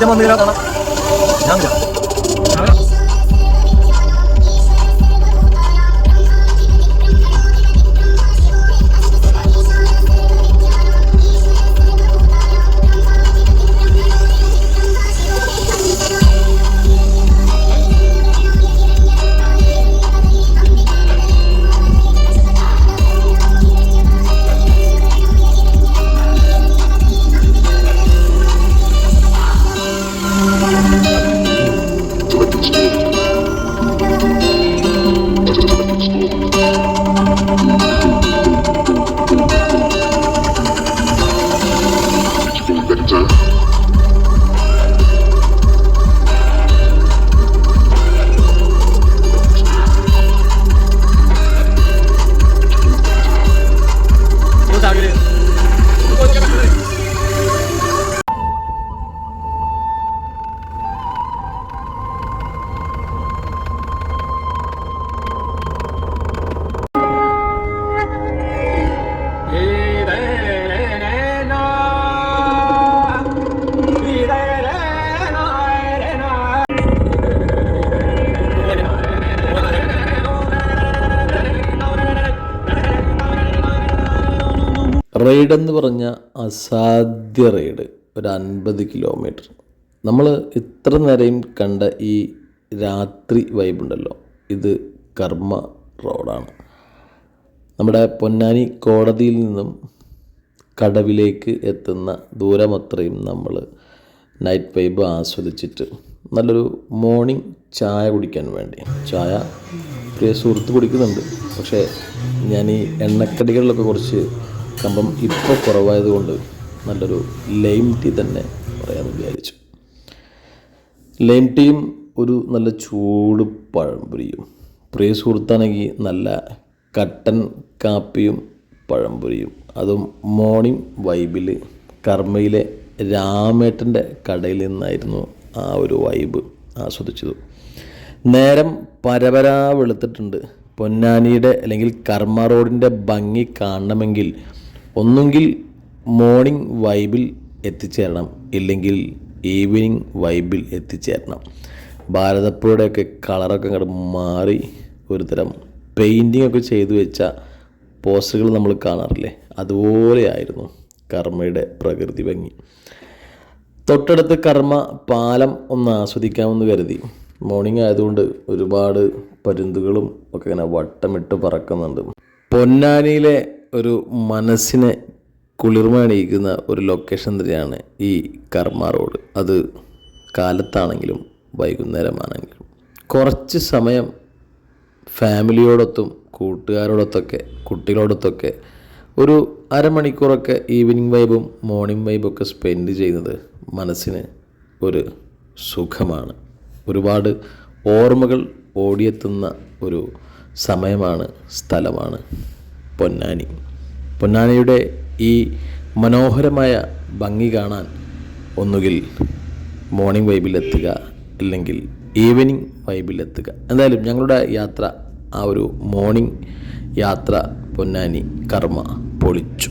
ആദ്യം വന്നില്ല കാണാം. ഞാൻ റൈഡ് എന്ന് പറഞ്ഞ അസാധ്യ റൈഡ്, ഒരു 50 കിലോമീറ്റർ. നമ്മൾ ഇത്ര നേരം കണ്ട ഈ രാത്രി വൈബുണ്ടല്ലോ, ഇത് കർമ്മ റോഡാണ്. നമ്മുടെ പൊന്നാനി കോടതിയിൽ നിന്നും കടവിലേക്ക് എത്തുന്ന ദൂരമത്രയും നമ്മൾ നൈറ്റ് വൈബ് ആസ്വദിച്ചിട്ട് നല്ലൊരു മോർണിംഗ് ചായ കുടിക്കാൻ വേണ്ടി, ചായ പ്രിയ സുഹൃത്ത് കുടിക്കുന്നുണ്ട്, പക്ഷേ ഞാൻ ഈ എണ്ണക്കടികളിലൊക്കെ കുറച്ച് കമ്പം ഇപ്പോൾ കുറവായതുകൊണ്ട് നല്ലൊരു ലൈം ടീ തന്നെ പറയാമെന്ന് വിചാരിച്ചു. ലൈം ടീയും ഒരു നല്ല ചൂട് പഴംപൊരിയും, പ്രിയ സുഹൃത്താണെങ്കിൽ നല്ല കട്ടൻ കാപ്പിയും പഴംപൊരിയും, അതും മോർണിംഗ് വൈബിൽ കർമ്മയിലെ രാമേട്ടൻ്റെ കടയിൽ നിന്നായിരുന്നു ആ ഒരു വൈബ് ആസ്വദിച്ചത്. നേരം പരപരാ വെളുത്തിട്ടുണ്ട്. പൊന്നാനിയുടെ അല്ലെങ്കിൽ കർമ്മ റോഡിൻ്റെ ഭംഗി കാണണമെങ്കിൽ ഒന്നുകിൽ മോർണിംഗ് വൈബിൽ എത്തിച്ചേരണം, ഇല്ലെങ്കിൽ ഈവനിങ് വൈബിൽ എത്തിച്ചേരണം. ഭാരതപ്പുഴയുടെയൊക്കെ കളറൊക്കെ അങ്ങോട്ട് മാറി ഒരു തരം പെയിൻറ്റിംഗ് ഒക്കെ ചെയ്തു വെച്ച പോസ്റ്ററുകൾ നമ്മൾ കാണാറില്ലേ, അതുപോലെയായിരുന്നു കർമ്മയുടെ പ്രകൃതി ഭംഗി. തൊട്ടടുത്ത് കർമ്മ പാലം ഒന്ന് ആസ്വദിക്കാമെന്ന് കരുതി. മോർണിംഗ് ആയതുകൊണ്ട് ഒരുപാട് പരുന്തുകളും ഒക്കെ ഇങ്ങനെ വട്ടമിട്ട് പറക്കുന്നുണ്ട്. പൊന്നാനിയിലെ ഒരു മനസ്സിനെ കുളിർമണിയിക്കുന്ന ഒരു ലൊക്കേഷൻ തന്നെയാണ് ഈ കർമ്മ റോഡ്. അത് കാലത്താണെങ്കിലും വൈകുന്നേരമാണെങ്കിലും കുറച്ച് സമയം ഫാമിലിയോടൊത്തും കൂട്ടുകാരോടൊത്തൊക്കെ കുട്ടികളോടൊത്തൊക്കെ ഒരു അരമണിക്കൂറൊക്കെ ഈവനിങ് വൈബും മോർണിംഗ് വൈബൊക്കെ സ്പെൻഡ് ചെയ്യുന്നത് മനസ്സിന് ഒരു സുഖമാണ്. ഒരുപാട് ഓർമ്മകൾ ഓടിയെത്തുന്ന ഒരു സമയമാണ്, സ്ഥലമാണ് പൊന്നാനി. പൊന്നാനിയുടെ ഈ മനോഹരമായ ഭംഗി കാണാൻ ഒന്നുകിൽ മോർണിംഗ് വൈബിലെത്തുക, അല്ലെങ്കിൽ ഈവനിങ് വൈബിലെത്തുക. എന്തായാലും ഞങ്ങളുടെ യാത്ര, ആ ഒരു മോർണിംഗ് യാത്ര പൊന്നാനി കർമ്മ പൊളിച്ചു.